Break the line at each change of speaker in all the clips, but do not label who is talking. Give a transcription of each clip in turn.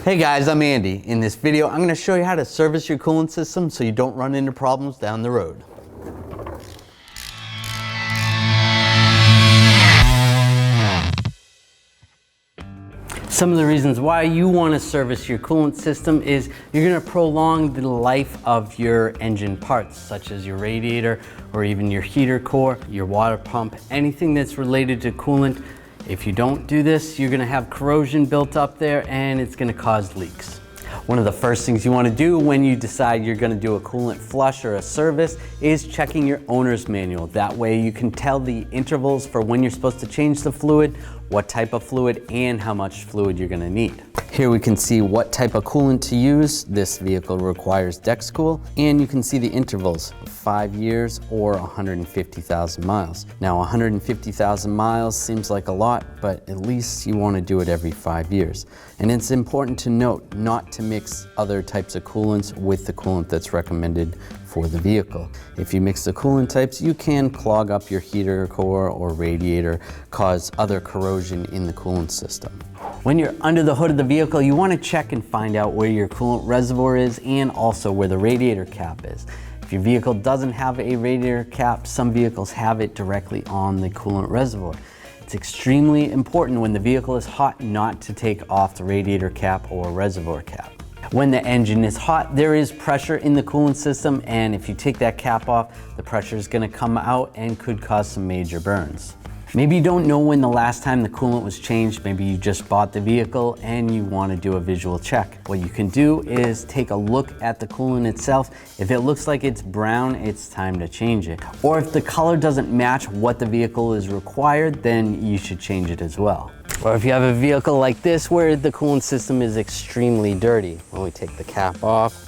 Hey guys, I'm Andy. In this video, I'm going to show you how to service your coolant system so you don't run into problems down the road. Some of the reasons why you want to service your coolant system is you're going to prolong the life of your engine parts, such as your radiator or even your heater core, your water pump, anything that's related to coolant. If you don't do this, you're going to have corrosion built up there and it's going to cause leaks. One of the first things you want to do when you decide you're going to do a coolant flush or a service is checking your owner's manual. That way you can tell the intervals for when you're supposed to change the fluid, what type of fluid, and how much fluid you're going to need. Here we can see what type of coolant to use. This vehicle requires Dexcool, and you can see the intervals, 5 years or 150,000 miles. Now 150,000 miles seems like a lot, but at least you want to do it every 5 years. And it's important to note not to mix other types of coolants with the coolant that's recommended for the vehicle. If you mix the coolant types, you can clog up your heater core or radiator, cause other corrosion in the coolant system. When you're under the hood of the vehicle, you want to check and find out where your coolant reservoir is and also where the radiator cap is. If your vehicle doesn't have a radiator cap, some vehicles have it directly on the coolant reservoir. It's extremely important when the vehicle is hot not to take off the radiator cap or reservoir cap. When the engine is hot, there is pressure in the coolant system, and if you take that cap off, the pressure is going to come out and could cause some major burns. Maybe you don't know when the last time the coolant was changed. Maybe you just bought the vehicle and you want to do a visual check. What you can do is take a look at the coolant itself. If it looks like it's brown, it's time to change it. Or if the color doesn't match what the vehicle is required, then you should change it as well. Or if you have a vehicle like this where the coolant system is extremely dirty, when we take the cap off,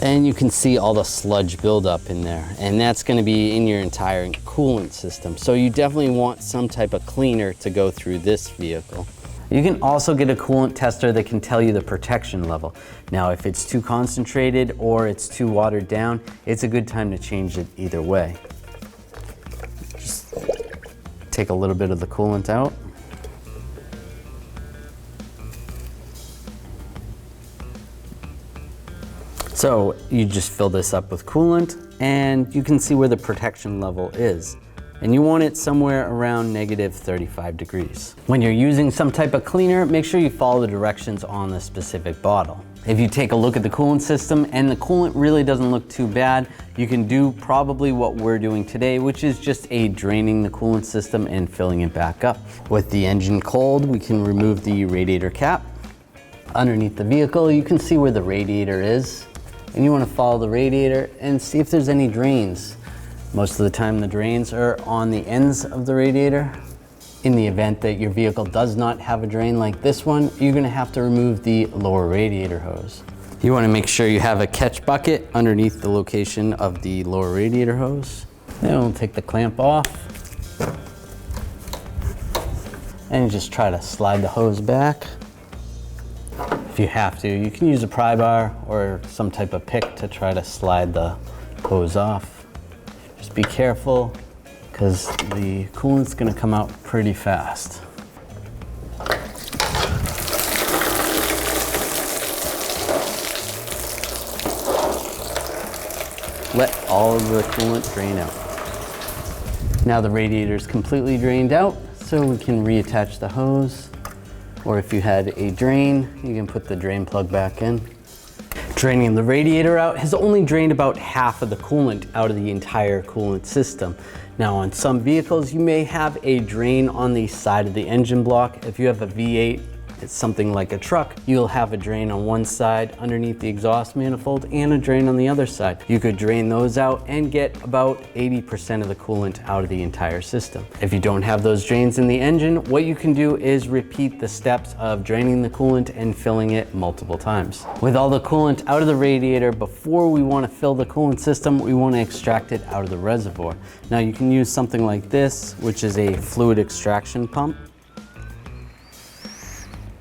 and you can see all the sludge buildup in there, and that's going to be in your entire coolant system. So you definitely want some type of cleaner to go through this vehicle. You can also get a coolant tester that can tell you the protection level. Now, if it's too concentrated or it's too watered down, it's a good time to change it either way. Just take a little bit of the coolant out. So you just fill this up with coolant and you can see where the protection level is. And you want it somewhere around -35 degrees. When you're using some type of cleaner, make sure you follow the directions on the specific bottle. If you take a look at the coolant system and the coolant really doesn't look too bad, you can do probably what we're doing today, which is just draining the coolant system and filling it back up. With the engine cold, we can remove the radiator cap. Underneath the vehicle, you can see where the radiator is. And you want to follow the radiator and see if there's any drains. Most of the time the drains are on the ends of the radiator. In the event that your vehicle does not have a drain like this one, you're going to have to remove the lower radiator hose. You want to make sure you have a catch bucket underneath the location of the lower radiator hose. Then we'll take the clamp off and just try to slide the hose back. If you have to, you can use a pry bar or some type of pick to try to slide the hose off. Just be careful because the coolant's going to come out pretty fast. Let all of the coolant drain out. Now the radiator is completely drained out, so we can reattach the hose. Or if you had a drain, you can put the drain plug back in. Draining the radiator out has only drained about half of the coolant out of the entire coolant system. Now on some vehicles, you may have a drain on the side of the engine block. If you have a V8, it's something like a truck, you'll have a drain on one side underneath the exhaust manifold and a drain on the other side. You could drain those out and get about 80% of the coolant out of the entire system. If you don't have those drains in the engine, what you can do is repeat the steps of draining the coolant and filling it multiple times. With all the coolant out of the radiator, before we want to fill the coolant system, we want to extract it out of the reservoir. Now you can use something like this, which is a fluid extraction pump.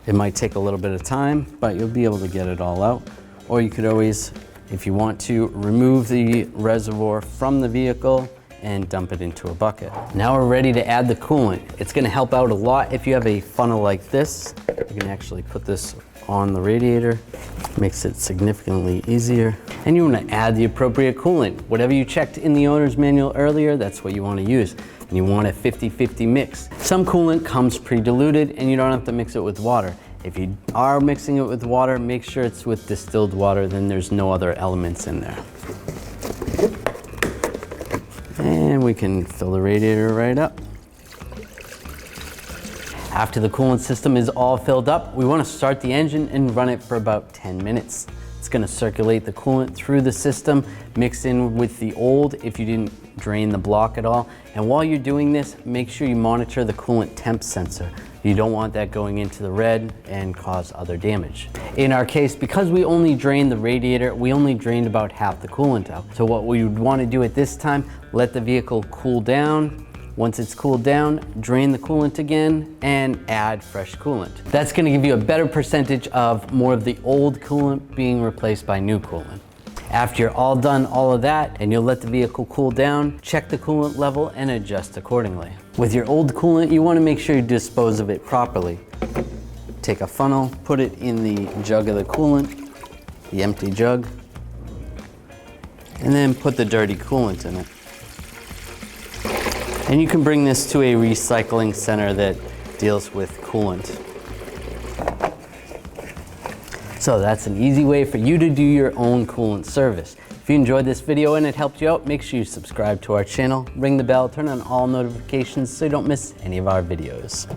It might take a little bit of time, but you'll be able to get it all out. Or you could always, if you want to, remove the reservoir from the vehicle and dump it into a bucket. Now we're ready to add the coolant. It's gonna help out a lot if you have a funnel like this. You can actually put this on the radiator, makes it significantly easier. And you wanna add the appropriate coolant. Whatever you checked in the owner's manual earlier, that's what you wanna use. And you want a 50-50 mix. Some coolant comes pre-diluted and you don't have to mix it with water. If you are mixing it with water, make sure it's with distilled water, then there's no other elements in there. And we can fill the radiator right up. After the coolant system is all filled up, we want to start the engine and run it for about 10 minutes. It's going to circulate the coolant through the system, mix in with the old if you didn't drain the block at all. And while you're doing this, make sure you monitor the coolant temp sensor. You don't want that going into the red and cause other damage. In our case, because we only drained the radiator, we only drained about half the coolant out. So what we would want to do at this time, let the vehicle cool down. Once it's cooled down, drain the coolant again and add fresh coolant. That's gonna give you a better percentage of more of the old coolant being replaced by new coolant. After you're all done all of that and you'll let the vehicle cool down, check the coolant level and adjust accordingly. With your old coolant, you wanna make sure you dispose of it properly. Take a funnel, put it in the jug of the coolant, the empty jug, and then put the dirty coolant in it. And you can bring this to a recycling center that deals with coolant. So that's an easy way for you to do your own coolant service. If you enjoyed this video and it helped you out, make sure you subscribe to our channel, ring the bell, turn on all notifications so you don't miss any of our videos.